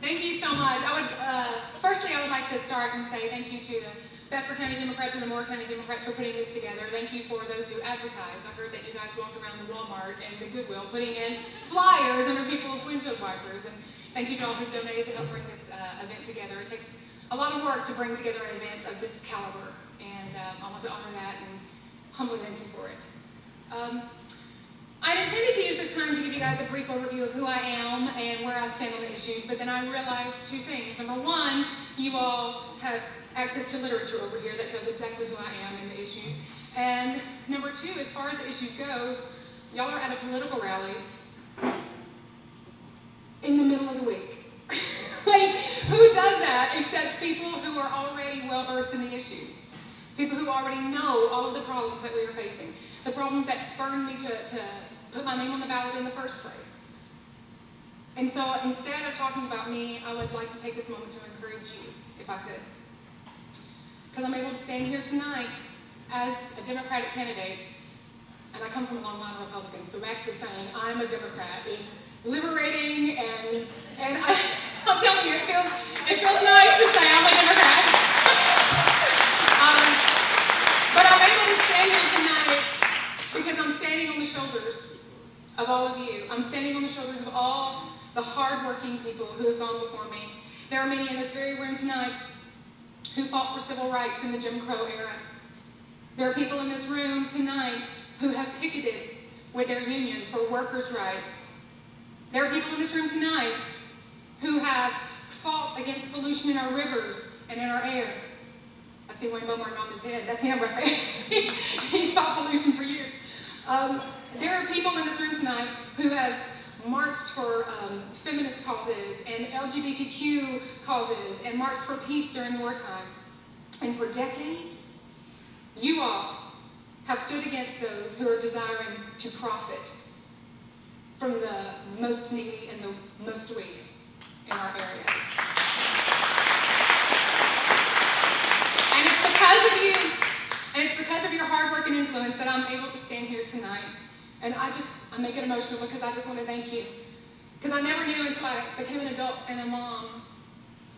Thank you so much. Firstly, I would like to start and say thank you to the Bedford County Democrats and the Moore County Democrats for putting this together. Thank you for those who advertised. I heard that you guys walked around the Walmart and the Goodwill putting in flyers under people's windshield wipers. And thank you to all who donated to help bring this event together. It takes a lot of work to bring together an event of this caliber, and I want to honor that and humbly thank you for it. I intended to use this time to give you guys a brief overview of who I am and where I stand on the issues, but then I realized two things. Number one, you all have access to literature over here that tells exactly who I am and the issues. And number two, as far as the issues go, y'all are at a political rally in the middle of the week. Like, who does that except people who are already well-versed in the issues? People who already know all of the problems that we are facing. The problems that spurred me to put my name on the ballot in the first place. And so instead of talking about me, I would like to take this moment to encourage you, if I could. Because I'm able to stand here tonight as a Democratic candidate, and I come from a long line of Republicans, so actually saying I'm a Democrat is liberating, and I'm telling you, it feels nice to say I'm a Democrat. But I'm able to stand here tonight because I'm standing on the shoulders of all of you. I'm standing on the shoulders of all the hard-working people who have gone before me. There are many in this very room tonight who fought for civil rights in the Jim Crow era. There are people in this room tonight who have picketed with their union for workers' rights. There are people in this room tonight who have fought against pollution in our rivers and in our air. I see Wayne Beaumont on his head. That's him right there. He's fought pollution for years. There are people in this room tonight who have marched for feminist causes and LGBTQ causes and marched for peace during wartime. And for decades, you all have stood against those who are desiring to profit from the most needy and the most weak in our area. And it's because of you, and it's because of your hard work and influence that I'm able to stand here tonight. And I make it emotional because I just want to thank you. Because I never knew until I became an adult and a mom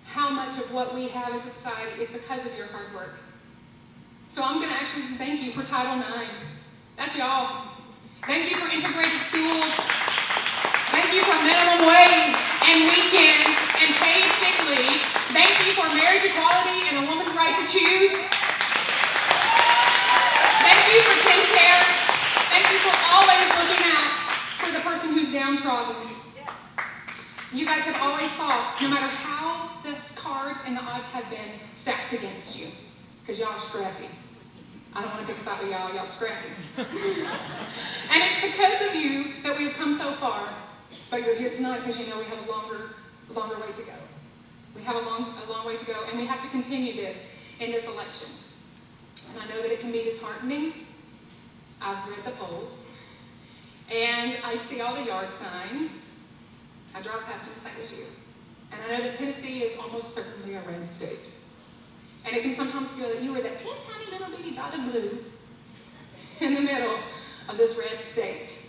how much of what we have as a society is because of your hard work. So I'm going to actually just thank you for Title IX. That's y'all. Thank you for integrated schools. Thank you for minimum wage and weekends and paid sick leave. Thank you for marriage equality and a woman's right to choose. Thank you for TennCare. Thank you for always looking out for the person who's downtrodden. You guys have always fought, no matter how the cards and the odds have been stacked against you, because y'all are scrappy. I don't want to pick a fight with y'all scrappy. And it's because of you that we've come so far, but you're here tonight because you know we have a longer way to go. We have a long way to go, and we have to continue this in this election. And I know that it can be disheartening. I've read the polls, and I see all the yard signs. I drive past them the same as you. And I know that Tennessee is almost certainly a red state. And it can sometimes feel that you are that tiny little bitty dot of blue in the middle of this red state.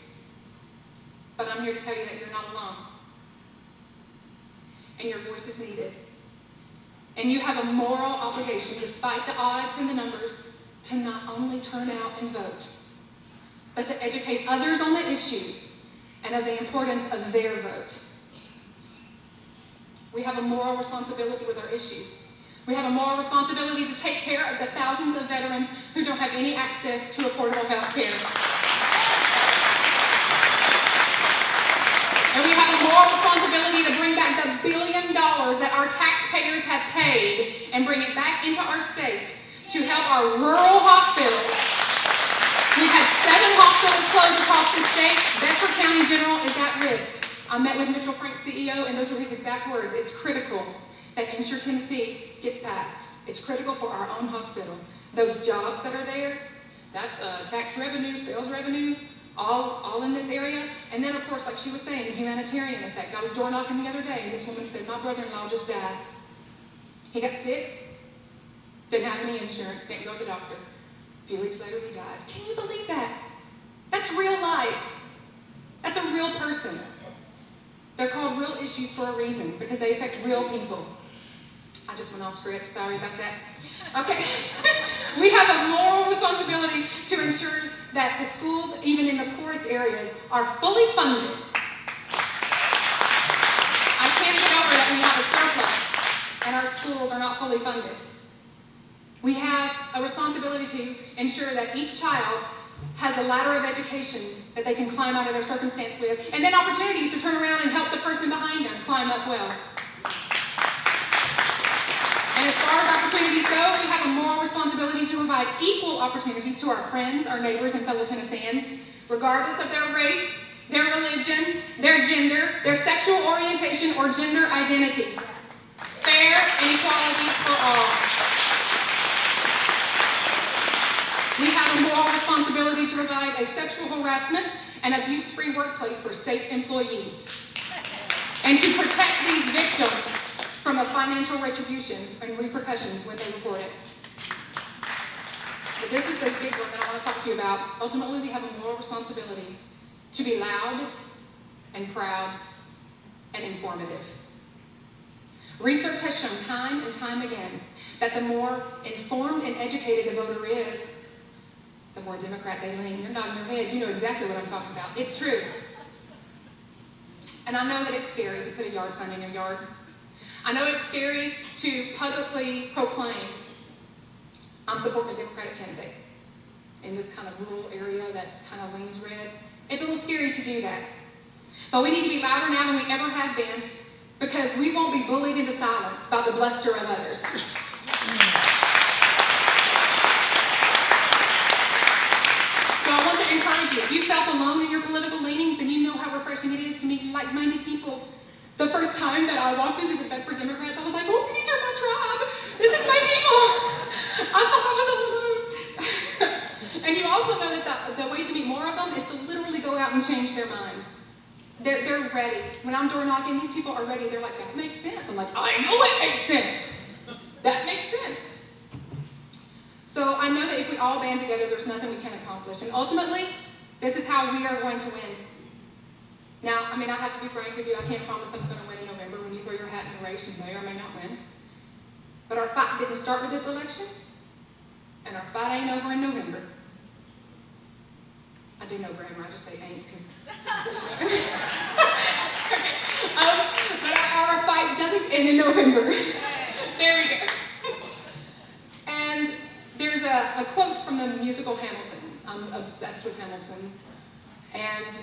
But I'm here to tell you that you're not alone. And your voice is needed. And you have a moral obligation, despite the odds and the numbers, to not only turn out and vote, but to educate others on the issues and of the importance of their vote. We have a moral responsibility with our issues. We have a moral responsibility to take care of the thousands of veterans who don't have any access to affordable health care. And we have a moral responsibility to bring back the $1 billion that our taxpayers have paid and bring it back into our state to help our rural hospitals. We've had 7 hospitals closed across the state. Bedford County General is at risk. I met with Mitchell Frank, CEO, and those were his exact words. It's critical that Insure Tennessee gets passed. It's critical for our own hospital. Those jobs that are there, that's tax revenue, sales revenue, all in this area. And then, of course, like she was saying, the humanitarian effect. I was door knocking the other day, and this woman said, my brother-in-law just died. He got sick, didn't have any insurance, didn't go to the doctor. A few weeks later, he died. Can you believe that? That's real life. That's a real person. They're called real issues for a reason, because they affect real people. I just went off script, sorry about that. Okay, we have a moral responsibility to ensure that the schools, even in the poorest areas, are fully funded. I can't get over that we have a surplus and our schools are not fully funded. We have a responsibility to ensure that each child has a ladder of education that they can climb out of their circumstance with, and then opportunities to turn around and help the person behind them climb up well. And as far as opportunities go, we have a moral responsibility to provide equal opportunities to our friends, our neighbors, and fellow Tennesseans, regardless of their race, their religion, their gender, their sexual orientation, or gender identity. Fair and equality for all. We have a moral responsibility to provide a sexual harassment and abuse-free workplace for state employees, and to protect these victims from a financial retribution and repercussions when they report it. But this is the big one that I want to talk to you about. Ultimately, we have a moral responsibility to be loud and proud and informative. Research has shown time and time again that the more informed and educated a voter is, the more Democrat they lean. You're nodding your head. You know exactly what I'm talking about. It's true. And I know that it's scary to put a yard sign in your yard. I know it's scary to publicly proclaim, I'm supporting a Democratic candidate in this kind of rural area that kind of leans red. It's a little scary to do that. But we need to be louder now than we ever have been, because we won't be bullied into silence by the bluster of others. So I want to encourage you. If you felt alone in your political leanings, then you know how refreshing it is to meet like-minded people. The first time that I walked into the Bedford Democrats, I was like, oh, these are my tribe. This is my people. I thought I was alone. And you also know that the way to meet more of them is to literally go out and change their mind. They're ready. When I'm door knocking, these people are ready. They're like, that makes sense. I'm like, I know it makes sense. That makes sense. So I know that if we all band together, there's nothing we can accomplish. And ultimately, this is how we are going to win. Now, I have to be frank with you. I can't promise that I'm going to win in November. When you throw your hat in the race, you may or may not win. But our fight didn't start with this election, and our fight ain't over in November. I do know grammar. I just say ain't because. But our fight doesn't end in November. There we go. And there's a quote from the musical Hamilton. I'm obsessed with Hamilton. And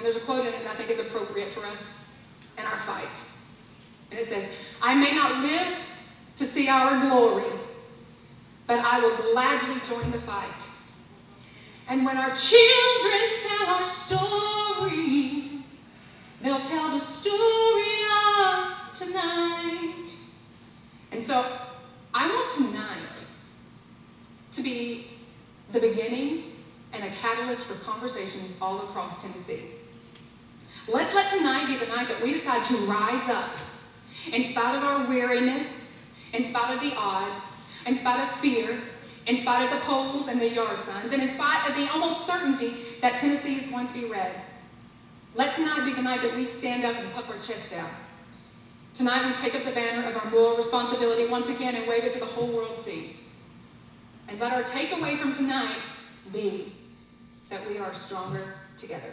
there's a quote in it that I think is appropriate for us in our fight. And it says, I may not live to see our glory, but I will gladly join the fight. And when our children tell our story, they'll tell the story of tonight. And so I want tonight to be the beginning and a catalyst for conversations all across Tennessee. Let's let tonight be the night that we decide to rise up in spite of our weariness, in spite of the odds, in spite of fear, in spite of the polls and the yard signs, and in spite of the almost certainty that Tennessee is going to be red. Let tonight be the night that we stand up and puff our chest out. Tonight we take up the banner of our moral responsibility once again and wave it to the whole world sees. And let our takeaway from tonight be that we are stronger together.